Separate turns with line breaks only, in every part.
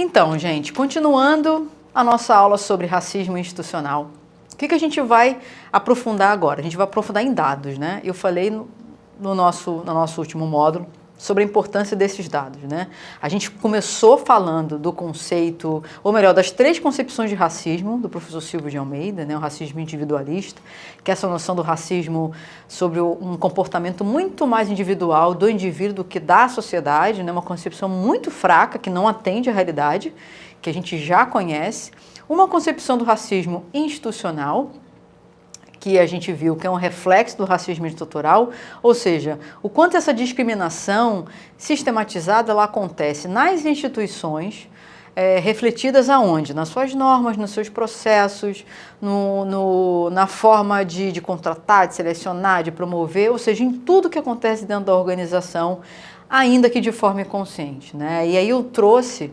Então, gente, continuando a nossa aula sobre racismo institucional, o que a gente vai aprofundar agora? A gente vai aprofundar em dados, né? Eu falei no nosso último módulo sobre a importância desses dados, né? A gente começou falando do conceito, ou melhor, das 3 concepções de racismo do professor Silvio de Almeida, né? O racismo individualista, que é essa noção do racismo sobre um comportamento muito mais individual do indivíduo do que da sociedade, né? Uma concepção muito fraca, que não atende à realidade, que a gente já conhece. Uma concepção do racismo institucional, que a gente viu que é um reflexo do racismo estrutural, ou seja, o quanto essa discriminação sistematizada ela acontece nas instituições, refletidas aonde? Nas suas normas, nos seus processos, na forma de contratar, de selecionar, de promover, ou seja, em tudo que acontece dentro da organização, ainda que de forma inconsciente, né? E aí eu trouxe,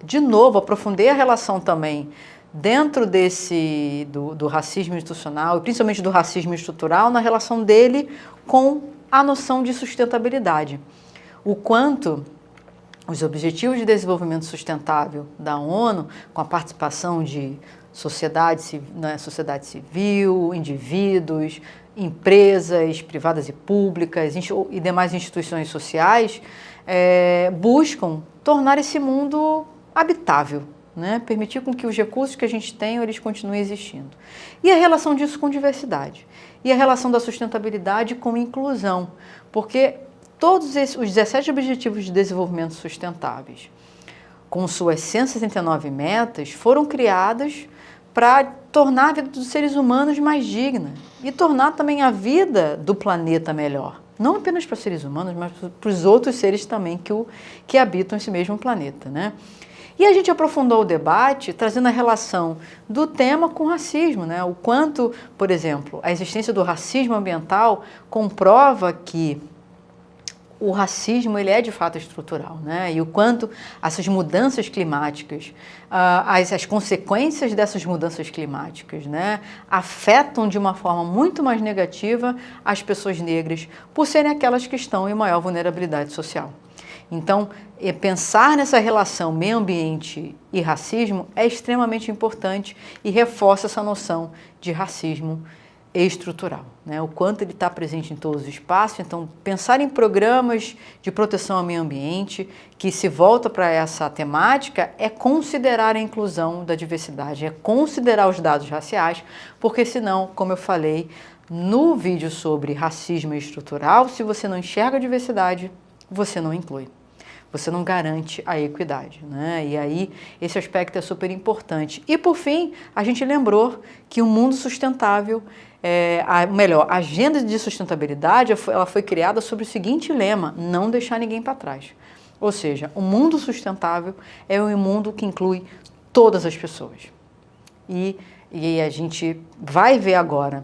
de novo, aprofundei a relação também dentro do racismo institucional, e principalmente do racismo estrutural, na relação dele com a noção de sustentabilidade. O quanto os Objetivos de Desenvolvimento Sustentável da ONU, com a participação de sociedade civil, indivíduos, empresas privadas e públicas e demais instituições sociais, buscam tornar esse mundo habitável, né? Permitir com que os recursos que a gente tem, eles continuem existindo. E a relação disso com diversidade. E a relação da sustentabilidade com inclusão. Porque todos os 17 Objetivos de Desenvolvimento Sustentáveis, com suas 169 metas, foram criadas para tornar a vida dos seres humanos mais digna e tornar também a vida do planeta melhor. Não apenas para os seres humanos, mas para os outros seres também que habitam esse mesmo planeta, né? E a gente aprofundou o debate trazendo a relação do tema com o racismo, né? O quanto, por exemplo, a existência do racismo ambiental comprova que o racismo ele é de fato estrutural, né? E o quanto essas mudanças climáticas, as consequências dessas mudanças climáticas, né, afetam de uma forma muito mais negativa as pessoas negras por serem aquelas que estão em maior vulnerabilidade social. Então, pensar nessa relação meio ambiente e racismo é extremamente importante e reforça essa noção de racismo estrutural, né? O quanto ele está presente em todos os espaços. Então, pensar em programas de proteção ao meio ambiente que se volta para essa temática é considerar a inclusão da diversidade, é considerar os dados raciais, porque senão, como eu falei no vídeo sobre racismo estrutural, se você não enxerga a diversidade, você não inclui. Você não garante a equidade, né? E aí esse aspecto é super importante. E por fim, a gente lembrou que o mundo sustentável, a agenda de sustentabilidade, ela foi criada sobre o seguinte lema: não deixar ninguém para trás. Ou seja, o mundo sustentável é um mundo que inclui todas as pessoas. E a gente vai ver agora,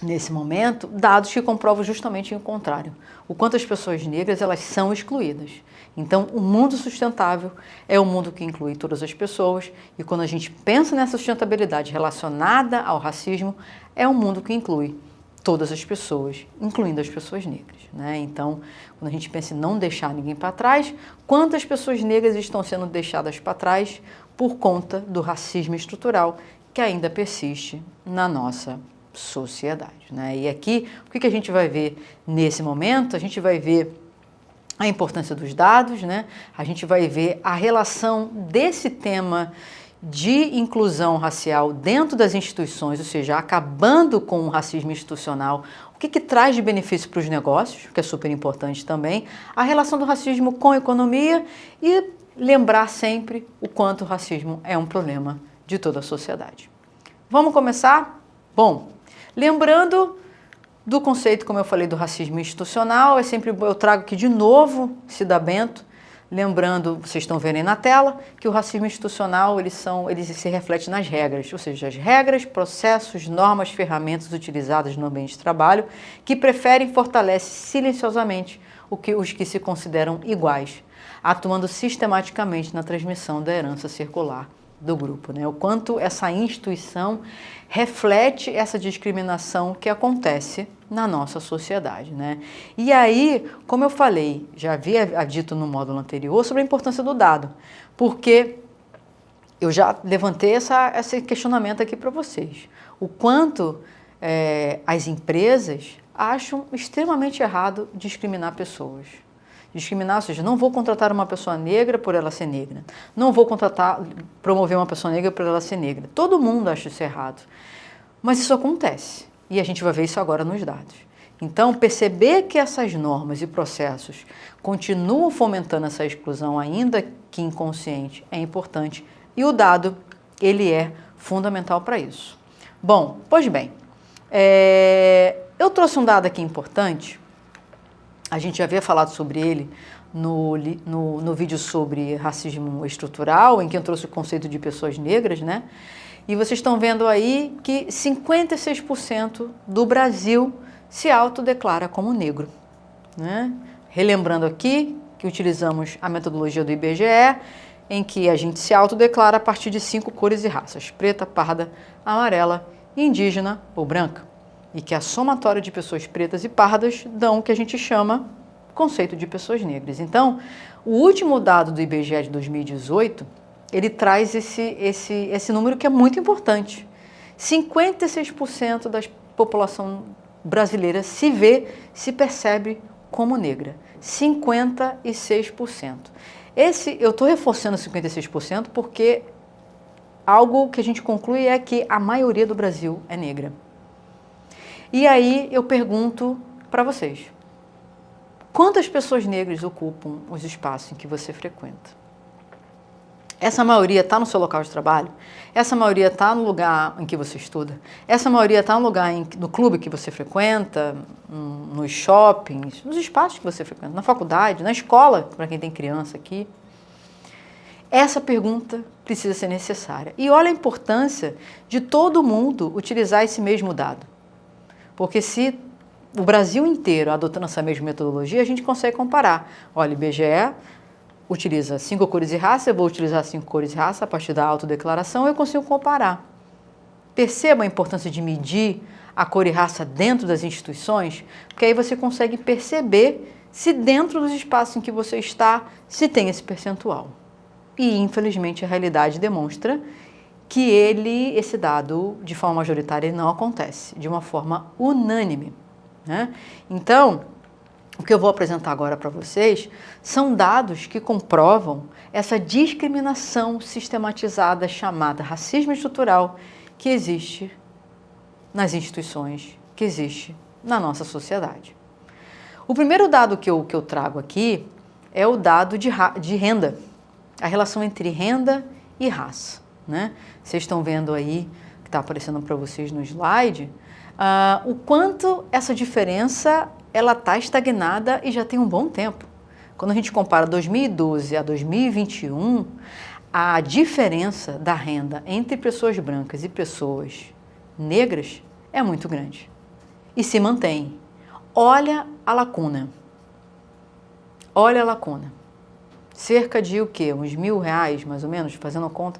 nesse momento, dados que comprovam justamente o contrário. O quanto as pessoas negras elas são excluídas. Então, o mundo sustentável é um mundo que inclui todas as pessoas, e quando a gente pensa nessa sustentabilidade relacionada ao racismo, é um mundo que inclui todas as pessoas, incluindo as pessoas negras, né? Então, quando a gente pensa em não deixar ninguém para trás, quantas pessoas negras estão sendo deixadas para trás por conta do racismo estrutural que ainda persiste na nossa sociedade, né? E aqui, o que a gente vai ver nesse momento? A gente vai ver a importância dos dados, né? A gente vai ver a relação desse tema de inclusão racial dentro das instituições, ou seja, acabando com o racismo institucional, o que traz de benefício para os negócios, que é super importante também, a relação do racismo com a economia e lembrar sempre o quanto o racismo é um problema de toda a sociedade. Vamos começar? Bom, lembrando do conceito, como eu falei, do racismo institucional, eu trago aqui de novo Cida Bento, lembrando, vocês estão vendo aí na tela, que o racismo institucional, ele se reflete nas regras, ou seja, as regras, processos, normas, ferramentas utilizadas no ambiente de trabalho, que preferem e fortalecem silenciosamente os que se consideram iguais, atuando sistematicamente na transmissão da herança circular do grupo, né? O quanto essa instituição reflete essa discriminação que acontece na nossa sociedade, né? E aí, como eu falei, já havia dito no módulo anterior sobre a importância do dado, porque eu já levantei esse questionamento aqui para vocês. O quanto as empresas acham extremamente errado discriminar pessoas. Discriminar, ou seja, não vou contratar uma pessoa negra por ela ser negra. Não vou promover uma pessoa negra por ela ser negra. Todo mundo acha isso errado. Mas isso acontece. E a gente vai ver isso agora nos dados. Então, perceber que essas normas e processos continuam fomentando essa exclusão, ainda que inconsciente, é importante. E o dado, ele é fundamental para isso. Bom, pois bem, eu trouxe um dado aqui importante. A gente já havia falado sobre ele no vídeo sobre racismo estrutural, em que eu trouxe o conceito de pessoas negras, né? E vocês estão vendo aí que 56% do Brasil se autodeclara como negro, né? Relembrando aqui que utilizamos a metodologia do IBGE, em que a gente se autodeclara a partir de 5 cores e raças: preta, parda, amarela, indígena ou branca. E que a somatória de pessoas pretas e pardas dão o que a gente chama conceito de pessoas negras. Então, o último dado do IBGE de 2018, ele traz esse número que é muito importante. 56% da população brasileira se percebe como negra. 56%. Eu estou reforçando 56% porque algo que a gente conclui é que a maioria do Brasil é negra. E aí eu pergunto para vocês, quantas pessoas negras ocupam os espaços em que você frequenta? Essa maioria está no seu local de trabalho? Essa maioria está no lugar em que você estuda? Essa maioria está no lugar, no clube que você frequenta, nos shoppings, nos espaços que você frequenta, na faculdade, na escola, para quem tem criança aqui? Essa pergunta precisa ser necessária. E olha a importância de todo mundo utilizar esse mesmo dado. Porque se o Brasil inteiro adotando essa mesma metodologia, a gente consegue comparar. Olha, o IBGE utiliza 5 cores e raça, eu vou utilizar 5 cores e raça a partir da autodeclaração, eu consigo comparar. Perceba a importância de medir a cor e raça dentro das instituições, porque aí você consegue perceber se dentro dos espaços em que você está, se tem esse percentual. E, infelizmente, a realidade demonstra que esse dado, de forma majoritária, não acontece, de uma forma unânime, né? Então, o que eu vou apresentar agora para vocês são dados que comprovam essa discriminação sistematizada chamada racismo estrutural que existe nas instituições, que existe na nossa sociedade. O primeiro dado que eu trago aqui é o dado de renda, a relação entre renda e raça, né? Vocês estão vendo aí, que está aparecendo para vocês no slide, o quanto essa diferença ela está estagnada e já tem um bom tempo. Quando a gente compara 2012 a 2021, a diferença da renda entre pessoas brancas e pessoas negras é muito grande. E se mantém. Olha a lacuna. Olha a lacuna. Cerca de o quê? Uns R$1.000, mais ou menos, fazendo a conta.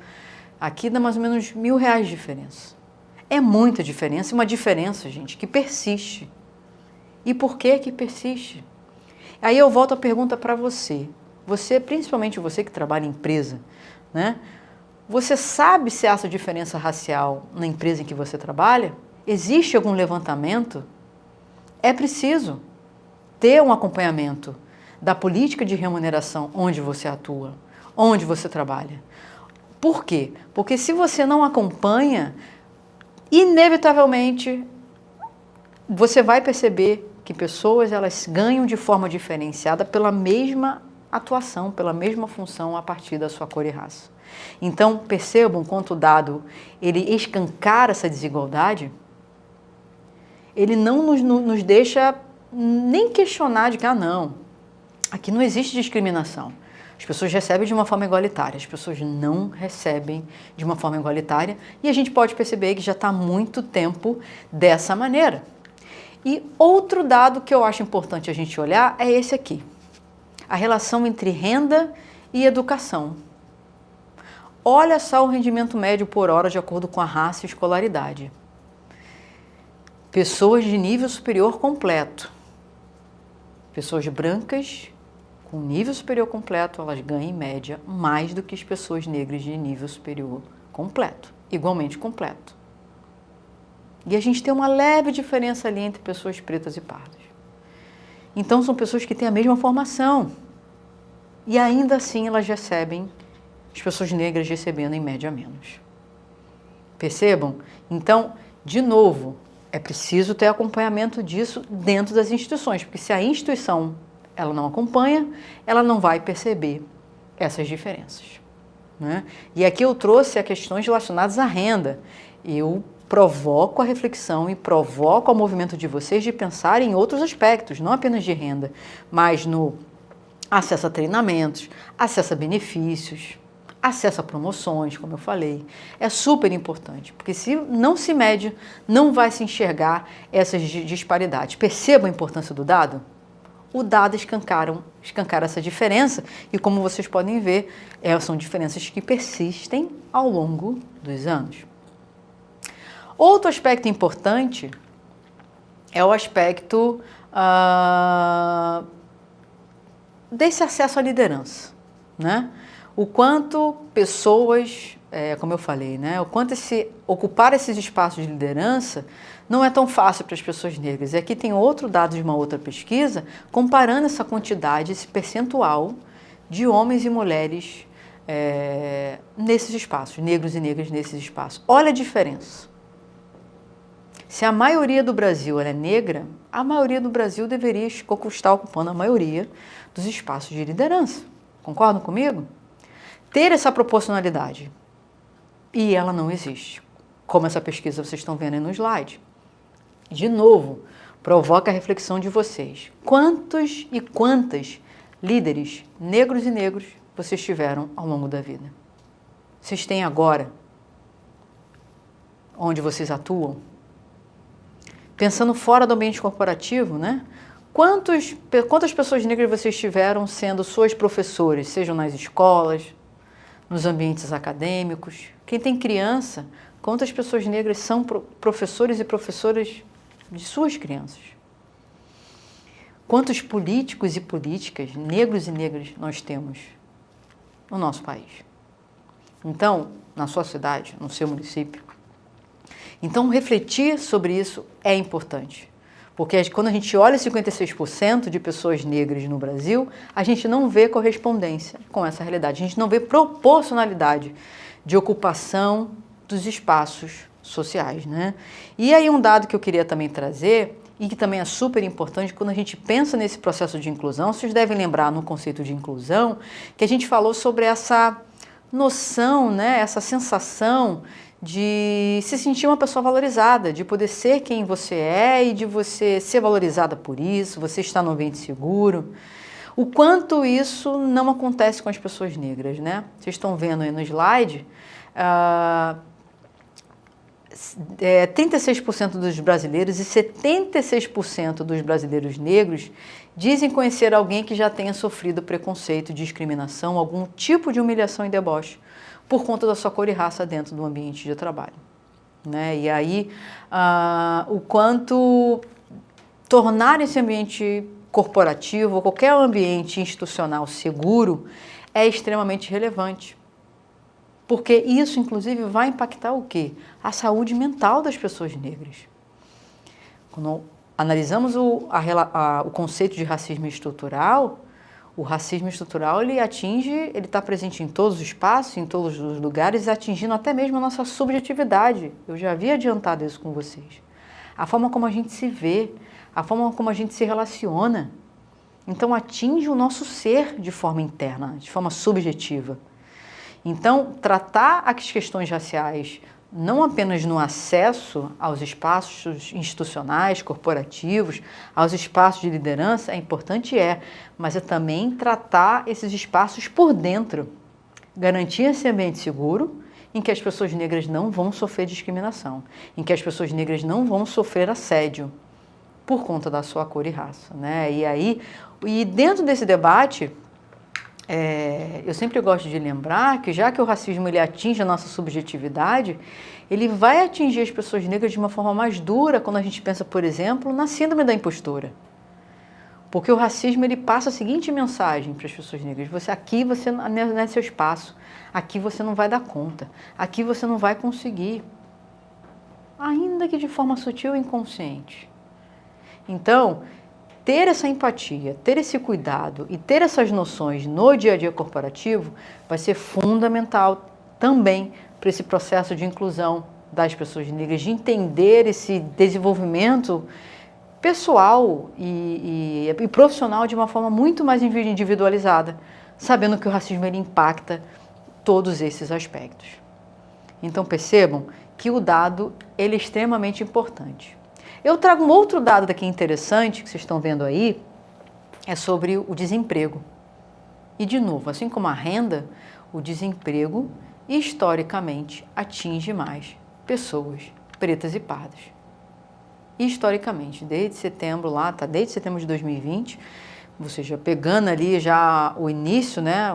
Aqui dá mais ou menos R$1.000 de diferença. É muita diferença, uma diferença, gente, que persiste. E por que persiste? Aí eu volto a pergunta para você. Você, principalmente você que trabalha em empresa, né? Você sabe se há essa diferença racial na empresa em que você trabalha? Existe algum levantamento? É preciso ter um acompanhamento da política de remuneração onde você atua, onde você trabalha. Por quê? Porque se você não acompanha, inevitavelmente você vai perceber que pessoas elas ganham de forma diferenciada pela mesma atuação, pela mesma função a partir da sua cor e raça. Então, percebam quanto o dado ele escancara essa desigualdade, ele não nos deixa nem questionar de que, não, aqui não existe discriminação. As pessoas recebem de uma forma igualitária, as pessoas não recebem de uma forma igualitária e a gente pode perceber que já está há muito tempo dessa maneira. E outro dado que eu acho importante a gente olhar é esse aqui, a relação entre renda e educação. Olha só o rendimento médio por hora de acordo com a raça e escolaridade. pessoas de nível superior completo. Pessoas brancas com nível superior completo, elas ganham em média mais do que as pessoas negras de nível superior completo, igualmente completo. E a gente tem uma leve diferença ali entre pessoas pretas e pardas. Então são pessoas que têm a mesma formação. E ainda assim elas recebem, as pessoas negras recebendo em média menos. Percebam? Então, de novo, é preciso ter acompanhamento disso dentro das instituições, porque se a instituição ela não acompanha, ela não vai perceber essas diferenças, né? E aqui eu trouxe as questões relacionadas à renda. Eu provoco a reflexão e provoco o movimento de vocês de pensar em outros aspectos, não apenas de renda, mas no acesso a treinamentos, acesso a benefícios, acesso a promoções, como eu falei. É super importante, porque se não se mede, não vai se enxergar essas disparidades. Percebam a importância do dado? O dado escancara essa diferença e, como vocês podem ver, são diferenças que persistem ao longo dos anos. Outro aspecto importante é o aspecto desse acesso à liderança, né? O quanto pessoas, como eu falei, né? O quanto ocupar esses espaços de liderança não é tão fácil para as pessoas negras. E aqui tem outro dado de uma outra pesquisa, comparando essa quantidade, esse percentual de homens e mulheres nesses espaços, negros e negras nesses espaços. Olha a diferença. Se a maioria do Brasil é negra, a maioria do Brasil deveria estar ocupando a maioria dos espaços de liderança. Concordam comigo? Ter essa proporcionalidade. E ela não existe. Como essa pesquisa vocês estão vendo aí no slide. De novo, provoca a reflexão de vocês. Quantos e quantas líderes negros e negros vocês tiveram ao longo da vida? Vocês têm agora? Onde vocês atuam? Pensando fora do ambiente corporativo, né? Quantas pessoas negras vocês tiveram sendo suas professores, sejam nas escolas, nos ambientes acadêmicos? Quem tem criança, quantas pessoas negras são professores e professoras de suas crianças? Quantos políticos e políticas, negros e negras, nós temos no nosso país? Então, na sua cidade, no seu município. Então, refletir sobre isso é importante. Porque quando a gente olha 56% de pessoas negras no Brasil, a gente não vê correspondência com essa realidade. A gente não vê proporcionalidade de ocupação dos espaços sociais, né? E aí um dado que eu queria também trazer, e que também é super importante, quando a gente pensa nesse processo de inclusão, vocês devem lembrar no conceito de inclusão, que a gente falou sobre essa noção, né, essa sensação de se sentir uma pessoa valorizada, de poder ser quem você é e de você ser valorizada por isso, você estar no ambiente seguro. O quanto isso não acontece com as pessoas negras, né? Vocês estão vendo aí no slide, 36% dos brasileiros e 76% dos brasileiros negros dizem conhecer alguém que já tenha sofrido preconceito, discriminação, algum tipo de humilhação e deboche por conta da sua cor e raça dentro do ambiente de trabalho, né? E aí, o quanto tornar esse ambiente corporativo ou qualquer ambiente institucional seguro é extremamente relevante. Porque isso, inclusive, vai impactar o quê? A saúde mental das pessoas negras. Quando analisamos o conceito de racismo estrutural, o racismo estrutural ele está presente em todos os espaços, em todos os lugares, atingindo até mesmo a nossa subjetividade. Eu já havia adiantado isso com vocês. A forma como a gente se vê, a forma como a gente se relaciona. Então, atinge o nosso ser de forma interna, de forma subjetiva. Então, tratar as questões raciais não apenas no acesso aos espaços institucionais, corporativos, aos espaços de liderança, é importante, mas é também tratar esses espaços por dentro, garantir esse ambiente seguro em que as pessoas negras não vão sofrer discriminação, em que as pessoas negras não vão sofrer assédio por conta da sua cor e raça, né? E dentro desse debate, eu sempre gosto de lembrar que já que o racismo ele atinge a nossa subjetividade, ele vai atingir as pessoas negras de uma forma mais dura quando a gente pensa, por exemplo, na síndrome da impostora. Porque o racismo ele passa a seguinte mensagem para as pessoas negras: aqui você não é seu espaço, aqui você não vai dar conta, aqui você não vai conseguir, ainda que de forma sutil e inconsciente. Então, ter essa empatia, ter esse cuidado e ter essas noções no dia a dia corporativo vai ser fundamental também para esse processo de inclusão das pessoas negras, de entender esse desenvolvimento pessoal e profissional de uma forma muito mais individualizada, sabendo que o racismo ele impacta todos esses aspectos. Então percebam que o dado ele é extremamente importante. Eu trago um outro dado daqui interessante, que vocês estão vendo aí, é sobre o desemprego. E, de novo, assim como a renda, o desemprego, historicamente, atinge mais pessoas pretas e pardas. Historicamente, desde setembro lá, tá desde setembro de 2020, ou seja, pegando ali já o início, né,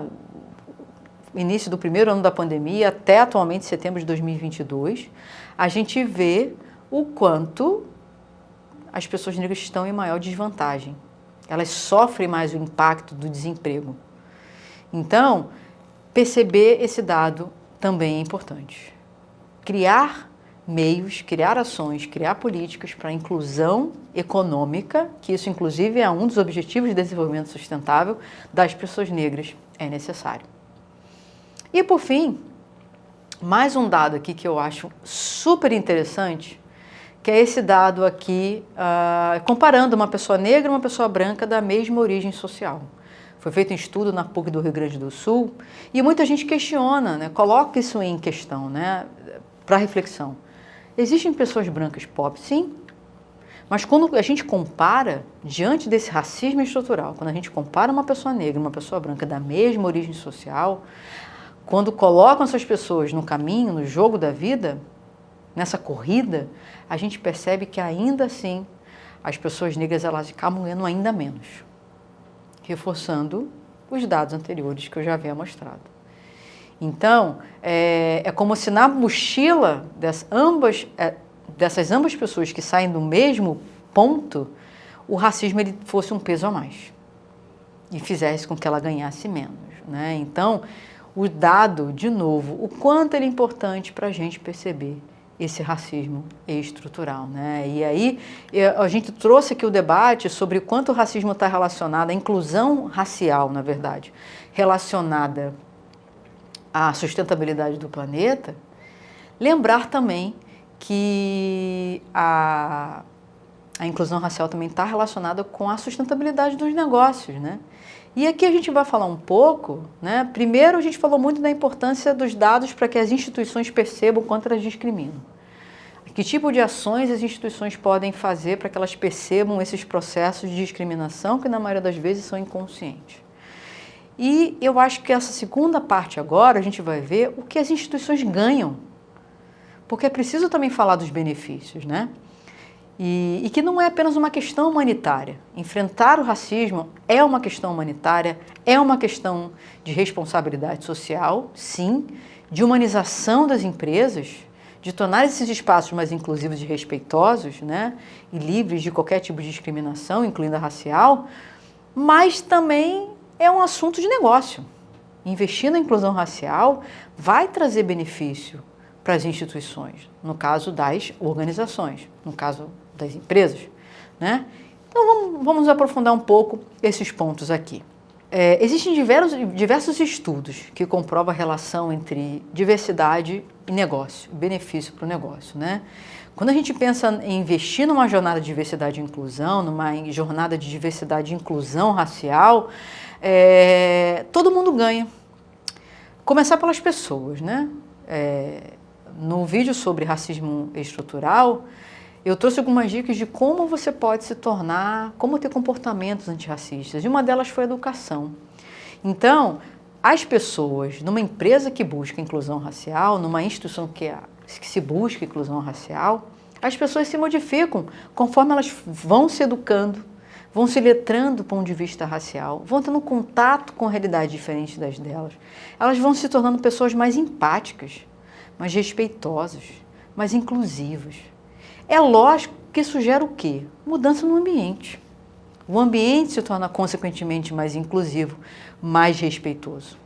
o início do primeiro ano da pandemia até atualmente setembro de 2022, a gente vê o quanto as pessoas negras estão em maior desvantagem. Elas sofrem mais o impacto do desemprego. Então, perceber esse dado também é importante. Criar meios, criar ações, criar políticas para a inclusão econômica, que isso inclusive é um dos objetivos de desenvolvimento sustentável das pessoas negras, é necessário. E por fim, mais um dado aqui que eu acho super interessante, que é esse dado aqui, comparando uma pessoa negra e uma pessoa branca da mesma origem social. Foi feito um estudo na PUC do Rio Grande do Sul e muita gente questiona, né, coloca isso em questão, né, para reflexão. Existem pessoas brancas pobres? Sim. Mas quando a gente compara, diante desse racismo estrutural, quando a gente compara uma pessoa negra e uma pessoa branca da mesma origem social, quando colocam essas pessoas no caminho, no jogo da vida, nessa corrida, a gente percebe que ainda assim as pessoas negras elas acabam ganhando ainda menos, reforçando os dados anteriores que eu já havia mostrado. Então, é como se na mochila dessas ambas pessoas que saem do mesmo ponto, o racismo ele fosse um peso a mais e fizesse com que ela ganhasse menos, né? Então, o dado, de novo, o quanto ele é importante para a gente perceber esse racismo estrutural, né? E aí a gente trouxe aqui o debate sobre o quanto o racismo está relacionado à inclusão racial, na verdade, relacionada à sustentabilidade do planeta. Lembrar também que a inclusão racial também está relacionada com a sustentabilidade dos negócios, né? E aqui a gente vai falar um pouco, né? Primeiro a gente falou muito da importância dos dados para que as instituições percebam quanto elas discriminam. Que tipo de ações as instituições podem fazer para que elas percebam esses processos de discriminação que na maioria das vezes são inconscientes. E eu acho que essa segunda parte agora a gente vai ver o que as instituições ganham. Porque é preciso também falar dos benefícios, né? E que não é apenas uma questão humanitária. Enfrentar o racismo é uma questão humanitária, é uma questão de responsabilidade social, sim, de humanização das empresas, de tornar esses espaços mais inclusivos e respeitosos, né, e livres de qualquer tipo de discriminação, incluindo a racial, mas também é um assunto de negócio. Investir na inclusão racial vai trazer benefício para as instituições, no caso das organizações, no caso das empresas, né? Então vamos aprofundar um pouco esses pontos aqui. Existem diversos estudos que comprovam a relação entre diversidade e negócio, benefício para o negócio, né? Quando a gente pensa em investir numa jornada de diversidade e inclusão, numa jornada de diversidade e inclusão racial, todo mundo ganha. Começar pelas pessoas, né? No vídeo sobre racismo estrutural, eu trouxe algumas dicas de como você pode se tornar, como ter comportamentos antirracistas, e uma delas foi a educação. Então, as pessoas, numa empresa que busca inclusão racial, numa instituição que se busca inclusão racial, as pessoas se modificam conforme elas vão se educando, vão se letrando do ponto de vista racial, vão tendo contato com realidades diferentes das delas. Elas vão se tornando pessoas mais empáticas, mais respeitosas, mais inclusivas. É lógico que isso gera o quê? Mudança no ambiente. O ambiente se torna, consequentemente, mais inclusivo, mais respeitoso.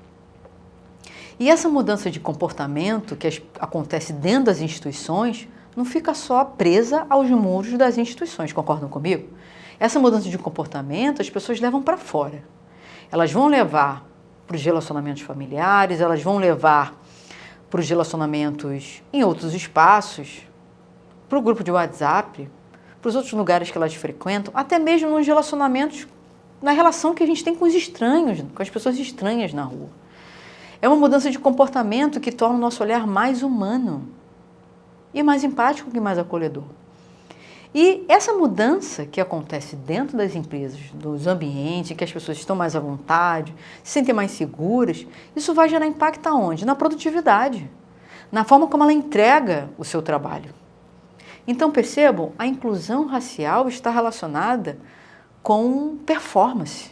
E essa mudança de comportamento que acontece dentro das instituições não fica só presa aos muros das instituições, concordam comigo? Essa mudança de comportamento as pessoas levam para fora. Elas vão levar para os relacionamentos familiares, elas vão levar para os relacionamentos em outros espaços, para o grupo de WhatsApp, para os outros lugares que elas frequentam, até mesmo nos relacionamentos, na relação que a gente tem com os estranhos, com as pessoas estranhas na rua. É uma mudança de comportamento que torna o nosso olhar mais humano e mais empático e mais acolhedor. E essa mudança que acontece dentro das empresas, dos ambientes, em que as pessoas estão mais à vontade, se sentem mais seguras, isso vai gerar impacto aonde? Na produtividade, na forma como ela entrega o seu trabalho. Então, percebam, a inclusão racial está relacionada com performance,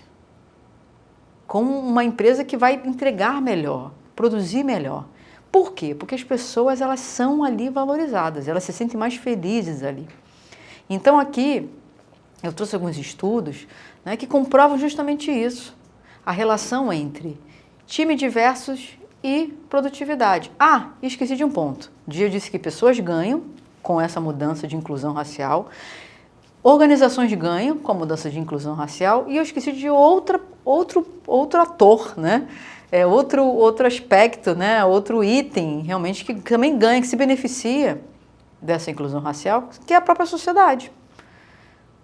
com uma empresa que vai entregar melhor, produzir melhor. Por quê? Porque as pessoas elas são ali valorizadas, elas se sentem mais felizes ali. Então, aqui, eu trouxe alguns estudos, né, que comprovam justamente isso, a relação entre time diversos e produtividade. Ah, e esqueci de um ponto. Eu disse que pessoas ganham com essa mudança de inclusão racial, organizações ganham com a mudança de inclusão racial, e eu esqueci de outro ator, né? Outro aspecto, né? Outro item realmente que também ganha, que se beneficia dessa inclusão racial, que é a própria sociedade.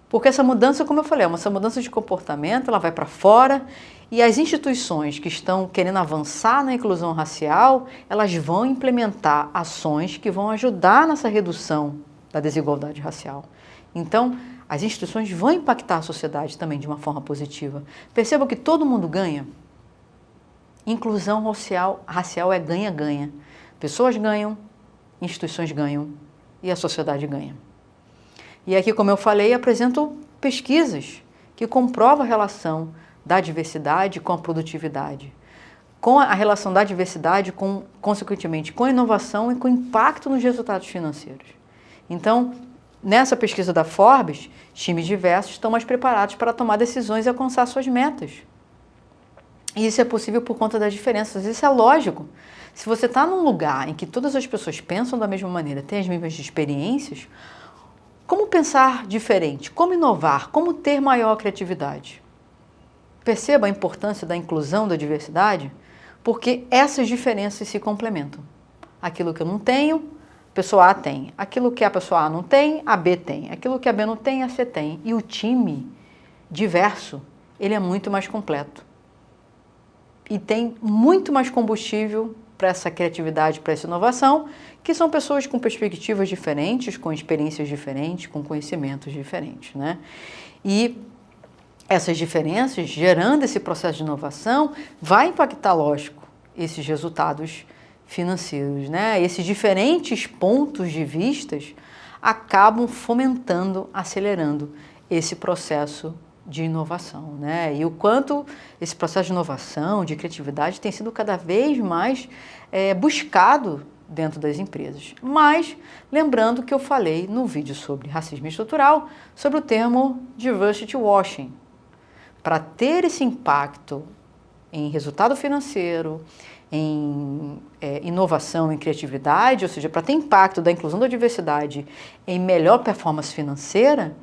Porque essa mudança, como eu falei, essa mudança de comportamento, ela vai para fora, e as instituições que estão querendo avançar na inclusão racial, elas vão implementar ações que vão ajudar nessa redução da desigualdade racial. Então, as instituições vão impactar a sociedade também de uma forma positiva. Percebam que todo mundo ganha. Inclusão racial é ganha-ganha. Pessoas ganham, instituições ganham e a sociedade ganha. E aqui, como eu falei, apresento pesquisas que comprovam a relação da diversidade com a produtividade, com a relação da diversidade, consequentemente, com a inovação e com o impacto nos resultados financeiros. Então, nessa pesquisa da Forbes, times diversos estão mais preparados para tomar decisões e alcançar suas metas. E isso é possível por conta das diferenças. Isso é lógico. Se você está num lugar em que todas as pessoas pensam da mesma maneira, têm as mesmas experiências, como pensar diferente? Como inovar? Como ter maior criatividade? Perceba a importância da inclusão da diversidade, porque essas diferenças se complementam. Aquilo que eu não tenho, a pessoa A tem. Aquilo que a pessoa A não tem, a B tem. Aquilo que a B não tem, a C tem. E o time diverso, ele é muito mais completo. E tem muito mais combustível para essa criatividade, para essa inovação, que são pessoas com perspectivas diferentes, com experiências diferentes, com conhecimentos diferentes, né? E essas diferenças, gerando esse processo de inovação, vai impactar, lógico, esses resultados financeiros, né? Esses diferentes pontos de vistas acabam fomentando, acelerando esse processo de inovação, né? E o quanto esse processo de inovação, de criatividade, tem sido cada vez mais buscado dentro das empresas. Mas, lembrando que eu falei no vídeo sobre racismo estrutural, sobre o termo diversity washing. Para ter esse impacto em resultado financeiro, em inovação, em criatividade, ou seja, para ter impacto da inclusão da diversidade em melhor performance financeira,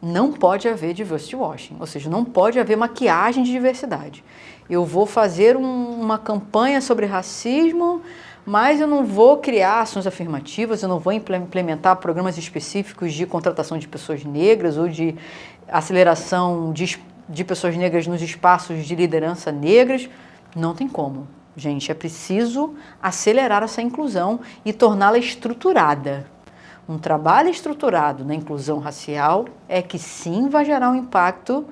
não pode haver diversity washing, ou seja, não pode haver maquiagem de diversidade. Eu vou fazer uma campanha sobre racismo, mas eu não vou criar ações afirmativas, eu não vou implementar programas específicos de contratação de pessoas negras ou de aceleração de pessoas negras nos espaços de liderança negras. Não tem como. Gente, é preciso acelerar essa inclusão e torná-la estruturada. Um trabalho estruturado na inclusão racial é que sim vai gerar um impacto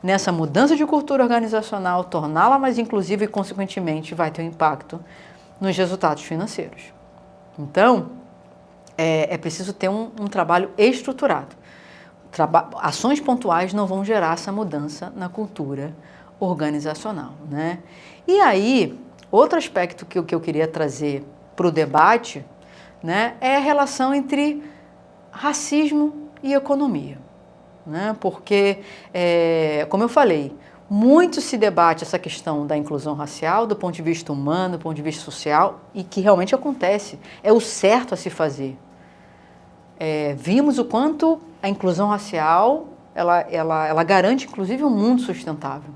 nessa mudança de cultura organizacional, torná-la mais inclusiva e, consequentemente, vai ter um impacto nos resultados financeiros. Então, é preciso ter um trabalho estruturado. ações pontuais não vão gerar essa mudança na cultura organizacional, né? E aí, outro aspecto que eu queria trazer para o debate, né, é a relação entre racismo e economia, né? Porque, como eu falei, muito se debate essa questão da inclusão racial do ponto de vista humano, do ponto de vista social, e que realmente acontece, é o certo a se fazer. Vimos o quanto a inclusão racial, ela garante inclusive um mundo sustentável.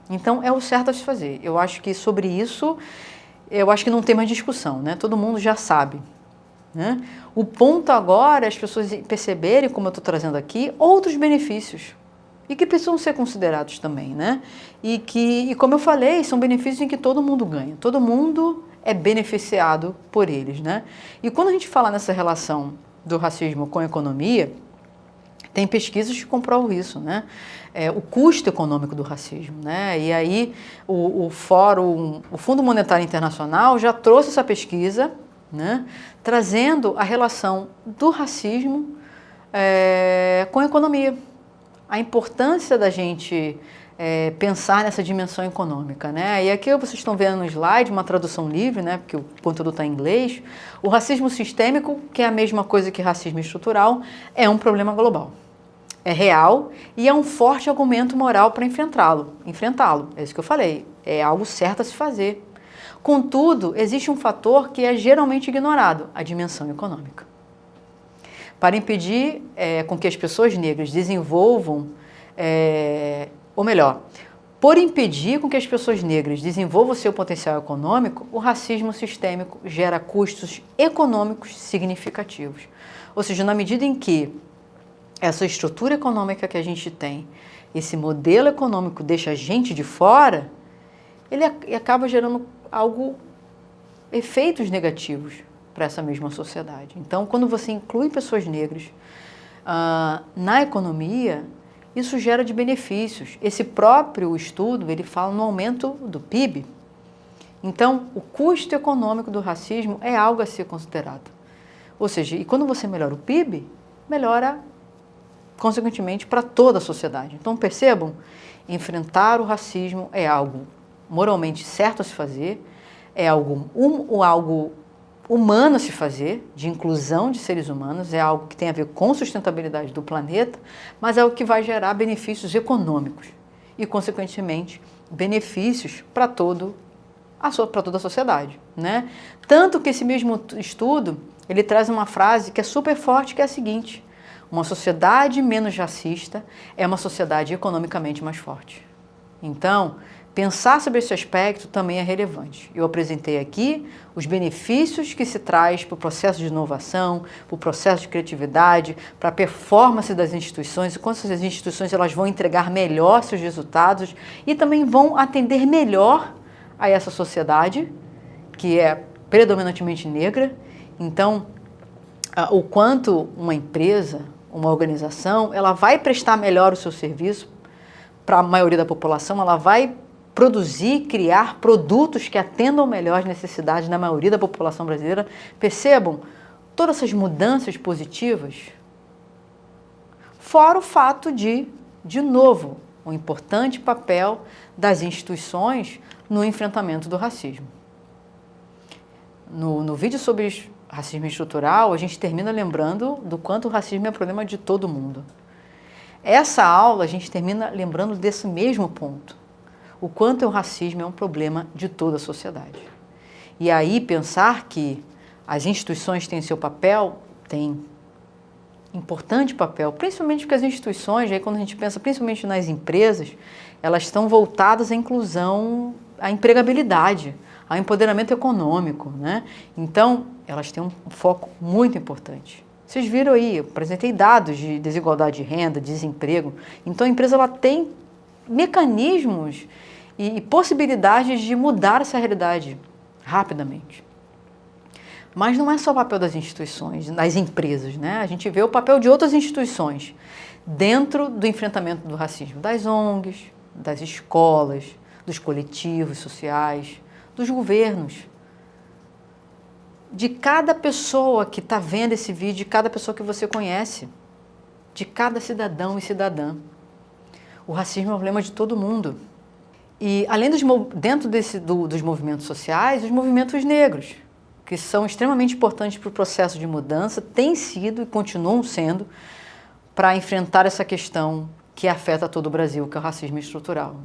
Então é o certo a se fazer. Eu acho que sobre isso, eu acho que não tem mais discussão, né? Todo mundo já sabe, né? O ponto agora é as pessoas perceberem, como eu estou trazendo aqui, outros benefícios e que precisam ser considerados também, né? E como eu falei, são benefícios em que todo mundo ganha, todo mundo é beneficiado por eles, né? E quando a gente fala nessa relação do racismo com a economia, tem pesquisas que comprovam isso, né? O custo econômico do racismo, né? E aí o Fundo Monetário Internacional já trouxe essa pesquisa, né? Trazendo a relação do racismo com a economia. A importância da gente pensar nessa dimensão econômica, né? E aqui vocês estão vendo no slide uma tradução livre, né? Porque o conteúdo está em inglês. O racismo sistêmico, que é a mesma coisa que racismo estrutural, é um problema global. É real e é um forte argumento moral para enfrentá-lo. É isso que eu falei. É algo certo a se fazer. Contudo, existe um fator que é geralmente ignorado: a dimensão econômica. Para impedir com que as pessoas negras desenvolvam, ou melhor, por impedir com que as pessoas negras desenvolvam seu potencial econômico, o racismo sistêmico gera custos econômicos significativos. Ou seja, na medida em que essa estrutura econômica que a gente tem, esse modelo econômico deixa a gente de fora, ele acaba gerando efeitos negativos para essa mesma sociedade. Então, quando você inclui pessoas negras na economia, isso gera de benefícios. Esse próprio estudo, ele fala no aumento do PIB. Então, o custo econômico do racismo é algo a ser considerado. Ou seja, e quando você melhora o PIB, melhora, consequentemente, para toda a sociedade. Então, percebam, enfrentar o racismo é algo moralmente certo a se fazer, é algo humano a se fazer, de inclusão de seres humanos, é algo que tem a ver com sustentabilidade do planeta, mas é algo que vai gerar benefícios econômicos e, consequentemente, benefícios para toda a sociedade, né? Tanto que esse mesmo estudo, ele traz uma frase que é super forte, que é a seguinte: uma sociedade menos racista é uma sociedade economicamente mais forte. Então, pensar sobre esse aspecto também é relevante. Eu apresentei aqui os benefícios que se traz para o processo de inovação, para o processo de criatividade, para a performance das instituições, e quanto as instituições elas vão entregar melhor seus resultados e também vão atender melhor a essa sociedade, que é predominantemente negra. Então, o quanto uma empresa, uma organização, ela vai prestar melhor o seu serviço para a maioria da população, ela vai produzir, criar produtos que atendam melhor as necessidades da maioria da população brasileira. Percebam todas essas mudanças positivas, fora o fato de novo, um importante papel das instituições no enfrentamento do racismo. No vídeo sobre racismo estrutural, a gente termina lembrando do quanto o racismo é problema de todo mundo. Essa aula a gente termina lembrando desse mesmo ponto, o quanto o racismo é um problema de toda a sociedade. E aí pensar que as instituições têm seu papel, têm importante papel, principalmente porque as instituições, aí quando a gente pensa principalmente nas empresas, elas estão voltadas à inclusão, à empregabilidade, ao empoderamento econômico, né? Então, elas têm um foco muito importante. Vocês viram aí, eu apresentei dados de desigualdade de renda, desemprego. Então, a empresa ela tem mecanismos e possibilidades de mudar essa realidade rapidamente. Mas não é só o papel das instituições, das empresas, né? A gente vê o papel de outras instituições dentro do enfrentamento do racismo, das ONGs, das escolas, dos coletivos sociais, dos governos, de cada pessoa que está vendo esse vídeo, de cada pessoa que você conhece. de cada cidadão e cidadã. O racismo é um problema de todo mundo. E além dentro dos movimentos sociais, os movimentos negros, que são extremamente importantes para o processo de mudança, têm sido e continuam sendo para enfrentar essa questão que afeta todo o Brasil, que é o racismo estrutural.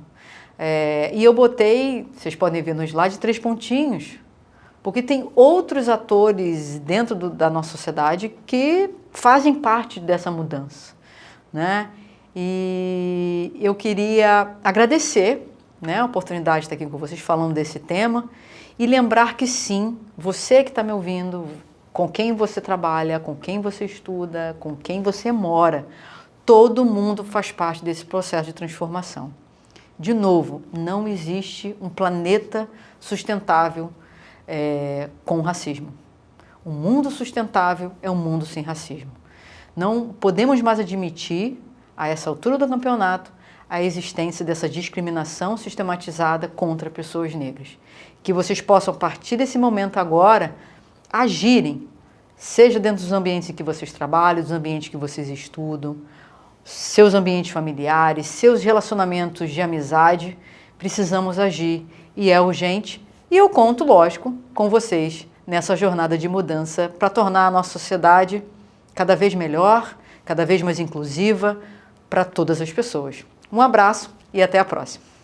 E eu botei, vocês podem ver no slide, 3 pontinhos, porque tem outros atores dentro da nossa sociedade que fazem parte dessa mudança, né? E eu queria agradecer, né, a oportunidade de estar aqui com vocês falando desse tema e lembrar que sim, você que está me ouvindo, com quem você trabalha, com quem você estuda, com quem você mora, todo mundo faz parte desse processo de transformação. De novo, não existe um planeta sustentável com racismo. Um mundo sustentável é um mundo sem racismo. Não podemos mais admitir, a essa altura do campeonato, a existência dessa discriminação sistematizada contra pessoas negras. Que vocês possam, a partir desse momento agora, agirem, seja dentro dos ambientes em que vocês trabalham, dos ambientes que vocês estudam, seus ambientes familiares, seus relacionamentos de amizade, precisamos agir e é urgente. E eu conto, lógico, com vocês nessa jornada de mudança para tornar a nossa sociedade cada vez melhor, cada vez mais inclusiva para todas as pessoas. Um abraço e até a próxima.